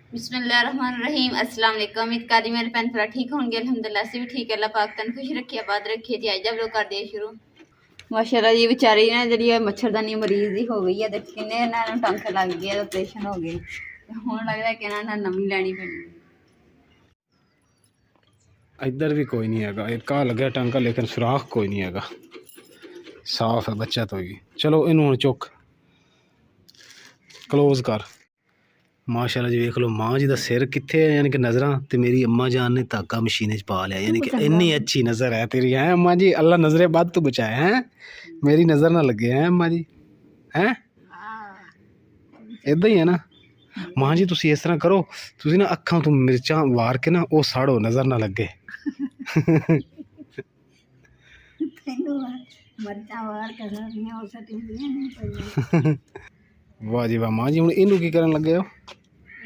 बिस्मिल्लाहिर्रहमानिर्रहीम अस्सलाम वालेकुम। उम्मीद करदी मेरे भैन भरा ठीक होंगे। अल्हम्दुलिल्लाह से भी ठीक है। अल्लाह पाक तन खुश रखिए, आबाद रखिए जी। अज जब लोग कर दिए शुरू माशाल्लाह जी। बेचारी ना जी मच्छरदानी मरीज ही हो गई है, तो किन्ने टंक लग गए, ऑपरेशन हो गए, हुण लगदा कि ना नवीं लैनी पैनी। इधर भी कोई नहीं है, एक आ लगे टांका लेकिन सुराख कोई नहीं है, साफ है, बच्चा तो ही। चलो इनू चुक क्लोज कर। माशाल्लाह जी, देख लो माँ जी का सिर कित्थे है, यानी कि नज़रां ते मेरी अम्मा जान ने धागा मशीन च पा लिया, यानी कि इन्नी अच्छी नज़र है तेरी है अम्मा जी। अल्लाह नज़रे बद तो बचाए हैं, मेरी नज़र ना लगे हैं अम्मा जी, हैं इदा ही है ना माँ जी। तुसी इस तरह करो, तुसी ना अखां तो मिर्चां वार के ना वो साड़ो, नज़र ना लगे। वाह जी वाह माँ जी। हुण इनू की करन लगे हो?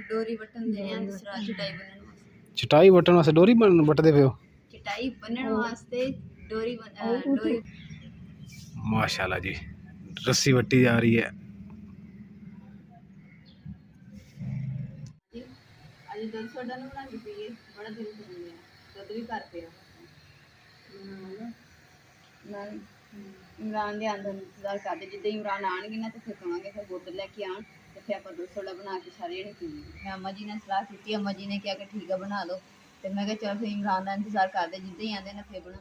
डोरी बटन दे हैं दूसरा चटाई बनने वास्ते। चटाई बटन वास्ते डोरी बटदे पे हो? चटाई बनने वास्ते डोरी डोरी। माशाल्लाह जी, रस्सी वट्टी जा रही है। अज दुध सोडा ना बना के पीए, बड़ा दिल कर गया। दुध भी कर पिया इमरान के आंदे इंतजार करते, जिद्दां इमरान आएंगे ना तो फिर कहांगे फिर बोतल लैके आन, तो फिर आप दुध सोडा बना के सारे जने पीएंगे। मैं अम्मा जी ने सलाह की, अम्मा जी ने क्या कि ठीक है बना लो, तो मैं चलो फिर इमरान का इंतजार करते, जिद्दां ही आते ना फिर बना।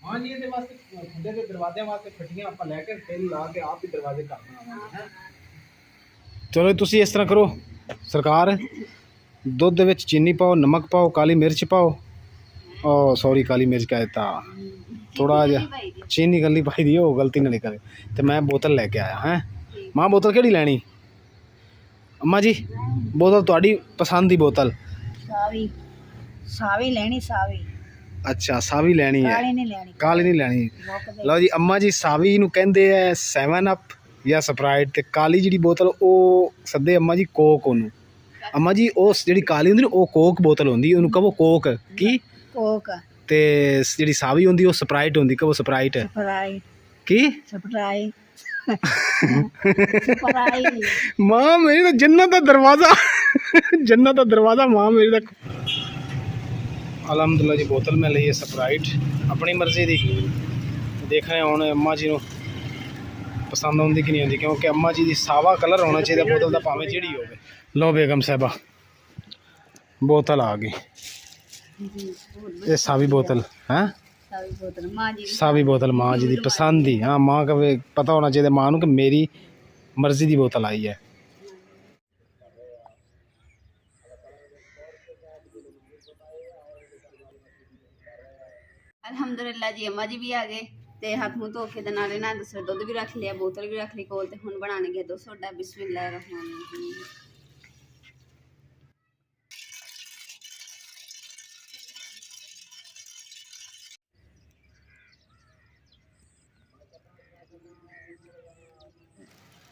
हाँ जी, ये वास्ते खुदे के दरवाजे वास्ते फटियां आप लेके तेल ला के आप ही दरवाजे करना है। चलो तुसी इस तरह करो सरकार, दुध विच चीनी पाओ, नमक पाओ, काली मिर्च पाओ, ओ सॉरी काली मिर्च कहता, थोड़ा जहा चीनी गली पाई दी हो, गलती ना निकले। तो मैं बोतल लेके आया हैं। मां बोतल केड़ी लैनी? अम्मा जी बोतल तुहाडी पसंद की बोतल? सावी सावी लेनी सावी। अच्छा सावी लैनी है, काली नहीं लेनी, काली नहीं लैनी। लो जी अम्मा जी, सावी नूं कहंदे है 7 अप या स्प्राइट, ते काली जिहड़ी बोतल ओ सदे अम्मा जी कोक ओनू। अम्मा जी उस जिहड़ी काली हुंदी ना ओ कोक बोतल हुंदी, ओनू कहो कोक की कोक, ते जिहड़ी सावी हुंदी ओ स्प्राइट हुंदी, कहो स्प्राइट स्प्राइट की स्प्राइट। मां मेरी तो जन्नत दा दरवाजा जन्नत दा दरवाजा मां मेरी तक। अलहमदुल्ला जी बोतल में ली है स्प्राइट अपनी मर्जी की। देखने हुण अम्मा जी नूं पसंद आउंदी कि नहीं आउंदी, क्योंकि अम्मा जी दी सावा कलर होना चाहिए बोतल का, भावें जिहड़ी होवे। लो बेगम साहबा बोतल आ गई, ये सावी बोतल है, सावी बोतल माँ जी दी पसंद दी। हाँ माँ का पता होना चाहिए माँ नूं कि मेरी मर्जी दी बोतल आई है। अल्हम्दुलिल्लाह जी अम्मा जी भी आ गए, ते हाथ मुँह धो के दे नाले ना दूसरा दुध भी रख लिया, बोतल भी रख ली कोल, ते हुण बनाने गए दुध सोडा। बिस्मिल्लाहिर्रहमानिर्रहीम।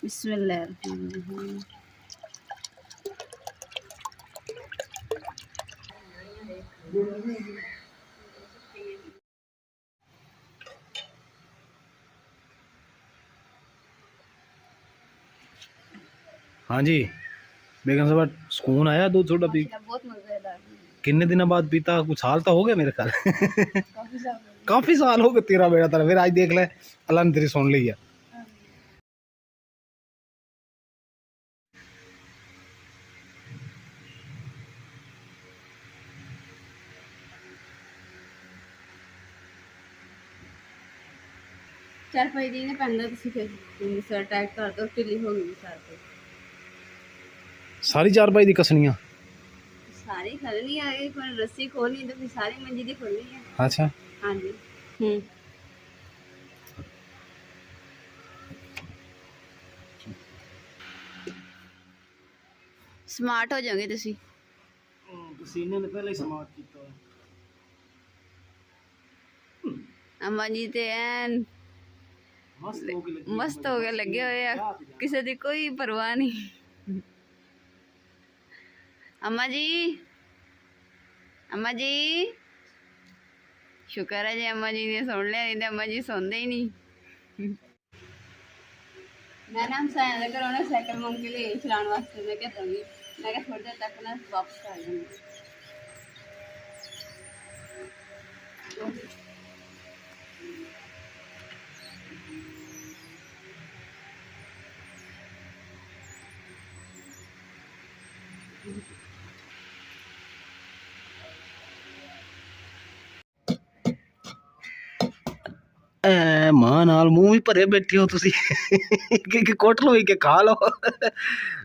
बिस्मिल्लाहिर्रहमानिर्रहीम। हाँ जी बेगम साहब, सुकून आया दूध सोडा पी? बहुत मजेदार। किन्ने दिनों बाद पीता? कुछ साल तो हो गया मेरे ख्याल काफी साल काफी साल हो गए तेरा बेड़ा तरह। फिर आज देख ले अल्लाह ने तेरी सुन ली है। चार पाई देंगे पहनना, तुसी फिर सर टाइट कर दो, ढिली हो गई सर पे। सारी 4 पाई दी कसनियां सारी खोलनी है, पर रस्सी खोलनी तो फिर सारी मंजी दी खोलनी है। अच्छा हाँ जी। स्मार्ट हो जाओगे तुसी। सीने ने पहले ही समाप्त किया। अम्मा जी ते एन मस्त हो गए, लगे हुए आ, किसी दी कोई परवाह नहीं। अम्मा जी, अम्मा जी ਸ਼ੁਕਰ ਹੈ ਜੇ ਅੰਮਾ ਜੀ ਨੇ ਸੁਣ ਲਿਆ, ਨਹੀਂ ਤਾਂ ਅੰਮਾ ਜੀ ਸੁਣਦੇ ਹੀ ਨਹੀਂ। ਮੈਂ ਨਾ ਹਮਸਾਇਆ ਦੇ ਘਰੋਂ ਨਾ ਸਾਈਕਲ ਮੰਗ ਕੇ ਲਈ ਚਲਾਉਣ ਵਾਸਤੇ, ਮੈਂ ਕਿਹਾ ਦਊਂਗੀ, ਮੈਂ ਕਿਹਾ ਥੋੜੀ ਦੇਰ ਤੱਕ ਨਾ ਵਾਪਸ ਕਰ ਦੂੰਗੀ। ਮਾਂ ਨਾਲ ਮੂੰਹ ਵੀ ਭਰੇ ਬੈਠੇ ਹੋ ਤੁਸੀਂ ਕਿ ਕੁੱਟ ਲਓ ਕਿ ਖਾ ਲਓ।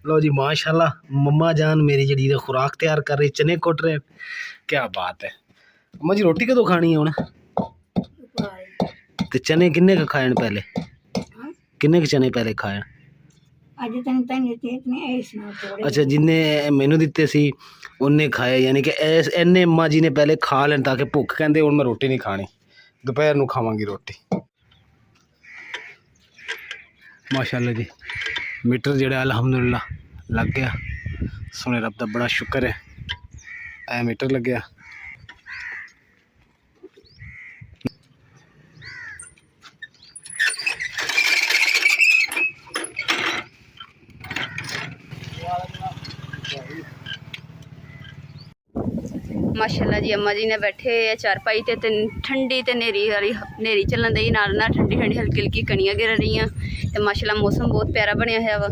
ਲਓ ਜੀ ਮਾਸ਼ਾਅੱਲਾ ਮੰਮਾ ਜਾਨ ਮੇਰੀ ਜਿਹੜੀ ਖੁਰਾਕ ਤਿਆਰ ਕਰ ਰਹੀ, ਚਨੇ ਕੁੱਟ ਰਹੇ। ਕੀ ਬਾਤ ਹੈ। ਅੰਮਾ ਜੀ ਰੋਟੀ ਕਦੋਂ ਖਾਣੀ ਹੈ ਹੁਣ? ਤੇ ਚਨੇ ਕਿੰਨੇ ਕੁ ਖਾਣ ਪਹਿਲੇ? ਕਿੰਨੇ ਕੁ ਚਨੇ ਪਹਿਲੇ ਖਾਣ? ਅੱਛਾ, ਜਿੰਨੇ ਮੈਨੂੰ ਦਿੱਤੇ ਸੀ ਉਹਨੇ ਖਾਏ, ਯਾਨੀ ਕਿ ਇੰਨੇ ਅੰਮਾ ਜੀ ਨੇ ਪਹਿਲੇ ਖਾ ਲੈਣ ਤਾਂ ਕਿ ਭੁੱਖ, ਕਹਿੰਦੇ ਹੁਣ ਮੈਂ ਰੋਟੀ ਨਹੀਂ ਖਾਣੀ, ਦੁਪਹਿਰ ਨੂੰ ਖਾਵਾਂਗੀ ਰੋਟੀ। ਮਾਸ਼ਾਅੱਲਾ ਜੀ ਮੀਟਰ ਜਿਹੜਾ ਅਲਹਮਦੁਲਿਲਾ ਲੱਗ ਗਿਆ, ਸੋਹਣੇ ਰੱਬ ਦਾ ਬੜਾ ਸ਼ੁਕਰ ਹੈ ਇਹ ਮੀਟਰ ਲੱਗਿਆ। ਮਾਸ਼ਾਅੱਲਾ ਜੀ ਅੰਮਾ ਜੀ ਨੇ ਬੈਠੇ ਆ ਚਾਰਪਾਈ ਤੇ ਠੰਡੀ ਤੇ ਨੇਰੀ ਵਾਲੀ ਨੇਰੀ ਚੱਲਣ ਦੀ ਨਾਲ ਨਾਲ ਠੰਡੀ ਠੰਡੀ ਹਲਕੀ ਹਲਕੀ ਕਣੀਆਂ ਗਿਰ ਰਹੀਆਂ ਤੇ ਮਾਸ਼ਾਅੱਲਾ ਮੌਸਮ ਬਹੁਤ ਪਿਆਰਾ ਬਣਿਆ ਹੋਇਆ ਵਾ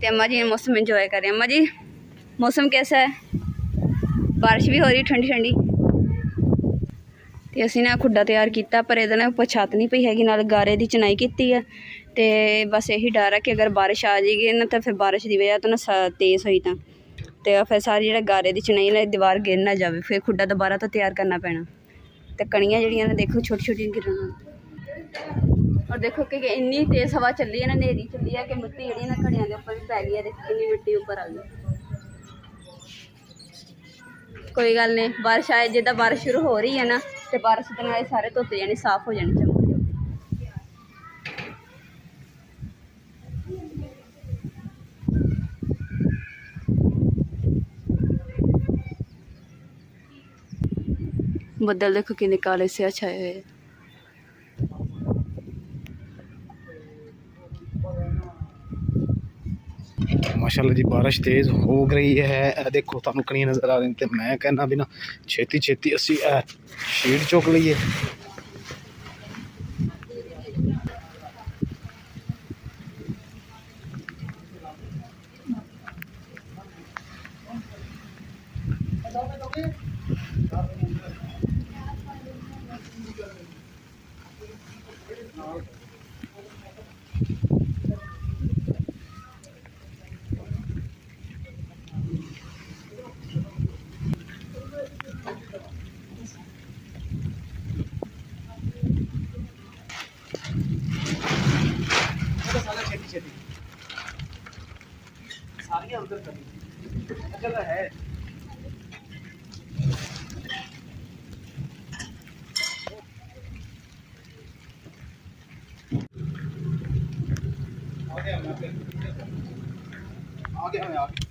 ਤੇ ਅੰਮਾ ਜੀ ਨੇ ਮੌਸਮ ਇੰਜੋਏ ਕਰ ਰਹੇ। ਅੰਮਾ ਜੀ ਮੌਸਮ कैसा है? ਬਾਰਿਸ਼ ਵੀ ਹੋ ਰਹੀ ਠੰਡੀ ਠੰਡੀ ਤੇ ਅਸੀਂ ਨਾ ਖੁੱਡਾ ਤਿਆਰ ਕੀਤਾ, ਪਰ ਇਹਦੇ ਨਾਲ ਉੱਪਰ ਛੱਤ ਨਹੀਂ ਪਈ ਹੈਗੀ, ਨਾਲ ਗਾਰੇ ਦੀ ਚਨਾਈ ਕੀਤੀ ਹੈ ਤੇ ਬਸ ਇਹੀ ਡਰ ਹੈ ਕਿ ਅਗਰ ਬਾਰਿਸ਼ ਆ ਜਾਏਗੀ ਨਾ ਤਾਂ ਫਿਰ ਬਾਰਿਸ਼ ਦੀ ਵਜ੍ਹਾ ਤੋਂ ਨਾ ਤੇਜ਼ ਹੋਈ ਤਾਂ ਤੇ ਫਿਰ ਸਾਰੀ ਜਿਹੜਾ ਗਾਰੇ ਦੀ ਚਨਾਈ ਨਾਲ ਦੀਵਾਰ ਗਿਰ ਨਾ ਜਾਵੇ, ਫਿਰ ਖੁੱਡਾ ਦੁਬਾਰਾ ਤੋਂ ਤਿਆਰ ਕਰਨਾ ਪੈਣਾ। ਤੇ ਕਣੀਆਂ ਜਿਹੜੀਆਂ ਨੇ ਦੇਖੋ ਛੋਟੀ ਛੋਟੀ ਗਿਰਨ, ਔਰ ਦੇਖੋ ਕਿ ਇੰਨੀ ਤੇਜ਼ ਹਵਾ ਚੱਲੀ ਹੈ ਨਾ, ਹਨੇਰੀ ਚੱਲੀ ਹੈ ਕਿ ਮਿੱਟੀ ਜਿਹੜੀ ਨਾ ਘੜਿਆਂ ਦੇ ਉੱਪਰ ਵੀ ਪੈ ਗਈ ਹੈ, ਦੇਖੋ ਕਿੰਨੀ ਮਿੱਟੀ ਉੱਪਰ ਆ ਗਈ। ਕੋਈ ਗੱਲ ਨਹੀਂ, ਬਾਰਿਸ਼ ਆਏ, ਜਿੱਦਾਂ ਬਾਰਿਸ਼ ਸ਼ੁਰੂ ਹੋ ਰਹੀ ਹੈ ਨਾ ਤੇ ਬਾਰਿਸ਼ ਦੇ ਨਾਲ ਸਾਰੇ ਧੁੱਤੇ ਜਾਣੇ, ਸਾਫ਼ ਹੋ ਜਾਣੇ, ਚਮਕ ਜਾਣੇ। ਬੱਦਲ ਦੇਖੋ ਕਿੰਨੇ ਕਾਲੇ ਸਿਆਹ ਛਾਏ ਹੋਏ। माशाल्लाह जी बारिश तेज़ हो गई है, देखो तुहानू कणियां नज़र आ रही, तो मैं कहना भी ना छेती छेती असी शीट चुक लीए। सारी अंदर करनी जगह है। आगे हमें आगे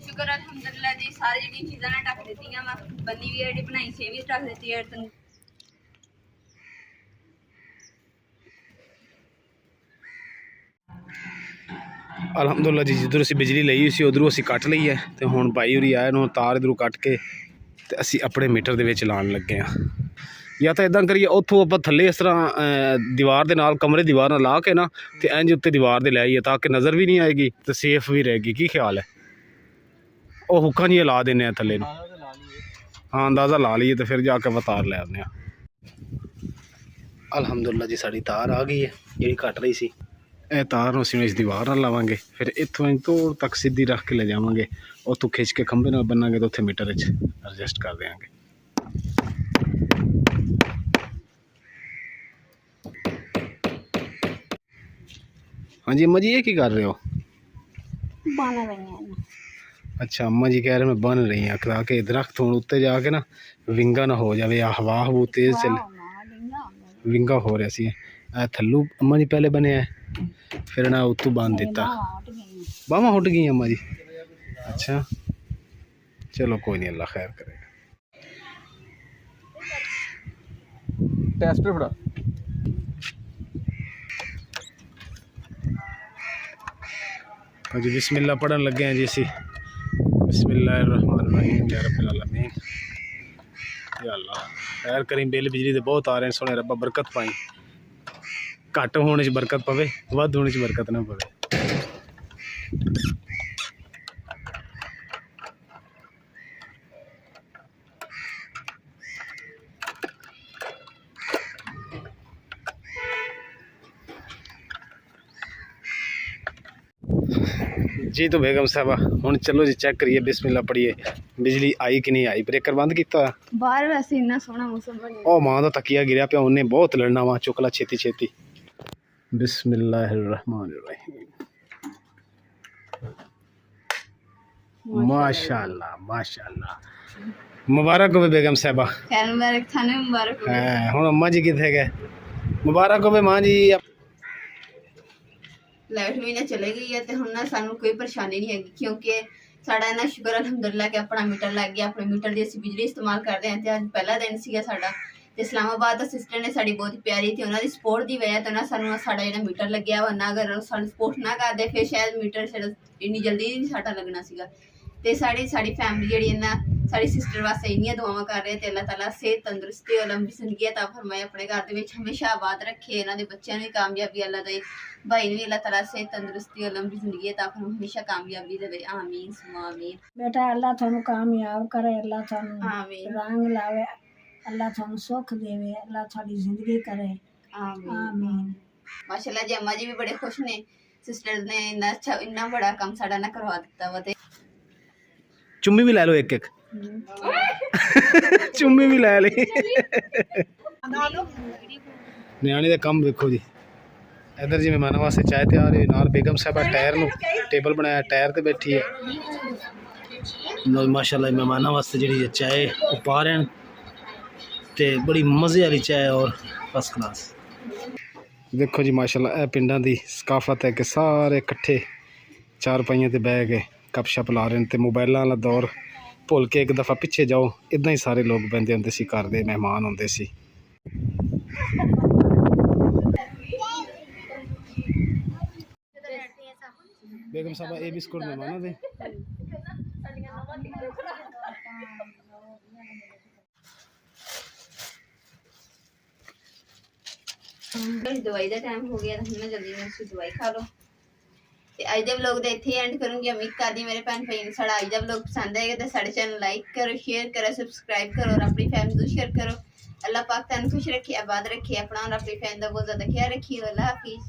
ਸ਼ੁਕਰ ਅਲਹਮਦੁਲਿਲਾ ਜੀ, ਸਾਰੀ ਜਿਹੜੀਆਂ ਚੀਜ਼ਾਂ ਨੇ ਢੱਕ ਦਿੱਤੀਆਂ ਵਾ, ਬੰਨੀ ਵੀ ਜਿਹੜੀ ਬਣਾਈ ਸੀ ਵੀ ਢੱਕ ਦਿੱਤੀ ਹੈ। अलहमदुल्ला जी जिधर असी बिजली ਲਈ ਸੀ ਉਧਰੋਂ ਅਸੀਂ ਕੱਟ ਲਈ ਹੈ ਤੇ ਹੁਣ ਭਾਈ ਹੋਰੀ ਆਏ ਨੂੰ ਤਾਰ ਇਧਰੋਂ ਕੱਟ ਕੇ ਤੇ ਅਸੀਂ ਆਪਣੇ ਮੀਟਰ ਦੇ ਵਿੱਚ ਲਾਉਣ ਲੱਗੇ ਆ। ਜਾਂ ਤਾਂ ਇਦਾਂ ਕਰੀਏ ਉੱਥੋਂ ਆਪਾਂ ਥੱਲੇ ਇਸ ਤਰ੍ਹਾਂ ਦੀਵਾਰ ਦੇ ਨਾਲ ਕਮਰੇ ਦੀਵਾਰ ਨਾਲ ਲਾ ਕੇ ਨਾ ਤੇ ਇੰਜ ਉੱਤੇ ਦੀਵਾਰ ਦੇ ਲੈ ਆਈਏ ਤਾਂ ਕਿ ਨਜ਼ਰ ਵੀ ਨਹੀਂ ਆਏਗੀ ਤੇ ਸੇਫ ਵੀ ਰਹੇਗੀ। ਕੀ ਖਿਆਲ ਹੈ? ਉਹ ਹੁੱਕਾਂ ਜਿਹੀਆਂ ਲਾ ਦਿੰਦੇ ਆ ਥੱਲੇ ਨੂੰ, ਹਾਂ ਅੰਦਾਜ਼ਾ ਲਾ ਲਈਏ ਤੇ ਫਿਰ ਜਾ ਕੇ ਤਾਰ ਲੈ ਆਉਂਦੇ ਆ। ਅਲਹਮਦੁਲਿਲਾ ਜੀ ਸਾਡੀ ਤਾਰ ਆ ਗਈ ਹੈ ਜਿਹੜੀ ਕੱਟ ਰਹੀ ਸੀ। ਇਹ ਤਾਰ ਨੂੰ ਅਸੀਂ ਇਸ ਦੀਵਾਰ ਨਾਲ ਲਾਵਾਂਗੇ, ਫਿਰ ਇੱਥੋਂ ਤੋੜ ਤੱਕ ਸਿੱਧੀ ਰੱਖ ਕੇ ਲੈ ਜਾਵਾਂਗੇ, ਉੱਥੋਂ ਖਿੱਚ ਕੇ ਖੰਭੇ ਨਾਲ ਬੰਨਾਂਗੇ ਤਾਂ ਉੱਥੇ ਮੀਟਰ ਵਿੱਚ ਐਡਜਸਟ ਕਰ ਦਿਆਂਗੇ। हाँ जी अम्मा जी, ये की कर रहे हो? बन रही हैं। अच्छा अम्मा जी कह रहे मैं बन रही हैं करा के दरख्त हूँ उत्ते जाके ना विंगा ना हो जाए, हवा हवा तेज चले, विंगा हो रहा सी थल्लू अम्मा जी पहले बने है, फिर ना उत्तू बांध दिता, बाहवां हुट गई अम्मा जी। अच्छा चलो कोई नहीं, अल्लाह खैर करेगा। टेस्ट फड़ा जी, बिस्मिल्लाह पढ़न लगे हैं जी असी। बिस्मिल्लाहिर्रहमानिर्रहीम या रब्बिल आलमीन। या अल्लाह खैर करी, बिल बिजली दे बहुत आ रहे हैं, सोने रब्बा बरकत पाई, घट होने च बरकत पवे, वध होने च बरकत ना पवे। जी तो बेगम साहबा हुण चलो जी चेक करिए, बिस्मिल्लाह पढ़िए, बिजली आई कि नहीं आई? ब्रेकर बंद किया? बाहर वैसे इन्ना सोहना मौसम बन ओ मां दा तकिया गिरया पिया, उन्हें बहुत लड़ना वा, चुकला छेती छेती। बिस्मिल्लाहिर्रहमानिर्रहीम। माशाअल्लाह माशाअल्लाह, मुबारक हो बेगम साहबा। खैर मुबारक, थाने मुबारक हो। हां हुण अम्मा जी किथे गए? मुबारक हो मां जी। लाइट भी ना चले गई है तो हम ना सानू कोई परेशानी नहीं हैगी, क्योंकि साड़ा ना शुक्र अलहमदुलिल्लाह कि अपना मीटर लग गया, अपने मीटर की असं बिजली इस्तेमाल करते हैं। तो अज पहला दिन सीगा साड़ा ते इस्लामाबाद दा सिस्टर ने साड़ी बहुत प्यारी थी, उन्होंने सपोर्ट की वजह तो ना सानू साड़ा जो मीटर लग्या वा, ना अगर सानू सपोर्ट ना करते फिर शायद मीटर इन्नी जल्दी नहीं साड़ा लगना सीगा। ते साड़ी फैमिली जी है ना साड़ी सिस्टर वास्ते इन्नियां दुआवां कर रहे हैं, अल्लाह ताला सेहत तंदुरुस्ती और लंबी जिंदगी अता फरमाए, अपने घर दे विच हमेशा आबाद रखे, इन्हां दे बच्चों भी कामयाबी अल्लाह दे, भाई ने भी अल्लाह ताला सेहत तंदुरुस्ती और लंबी जिंदगी अता फरमाए, हमेशा कामयाबी देवे। आमीन सुमा आमीन। बेटा अल्लाह थानू कामयाब करे, अल्लाह थानू आमीन रंग लावे, अल्लाह थानू सुख देवे, अल्लाह थारी जिंदगी करे। आमीन। आमीन। माशाल्लाह जी अम्मा जी भी बड़े खुश ने, सिस्टर ने इन्ना अच्छा इन्ना बड़ा काम साड़ा ना करवा दिता वा। ते चुम्मी भी लै लो एक एक चुम्मी भी लै ली। न्याणे का कम देखो जी, इधर जी मेहमानों वास्ते चाय तैयार है, नाल बेगम साहबा टायर नू टेबल बनाया, टायर ते बैठी है। माशाल्लाह मेहमानों वास्ते जी चाय पा रहे हैं, ते बड़ी मज़े वाली चाय और फर्स्ट क्लास। देखो जी माशाल्लाह यह पिंडां दी सकाफत है कि सारे कट्ठे चार पाइयां ते बह के गपशप ला रहे हैं, तो मोबाइलों वाला दौर भुल के एक दफ़ा पिछे जाओ, इदा ही सारे लोग बहते होंगे सी, घर दे मेहमान होंगे सी। बेगम साहबा ये बिस्कुट मेहमानों दे। दवाई का टाइम हो गया, तो जल्दी में दवाई खा लो। ते अज दे व्लॉग दा इत्थे एंड करूंगी। उम्मीद करदी मेरे भैन भाई साड़ा अज दा व्लॉग पसंद आएगा तो साढ़े चैनल लाइक करो, शेयर करो, सब्सक्राइब करो और अपनी फैमिली को शेयर करो। अल्लाह पाक तन खुश रखे, आबाद रखे, अपना और अपनी फैमिली का बहुत ज़्यादा ख्याल रखिए। अल्लाह हाफिज़।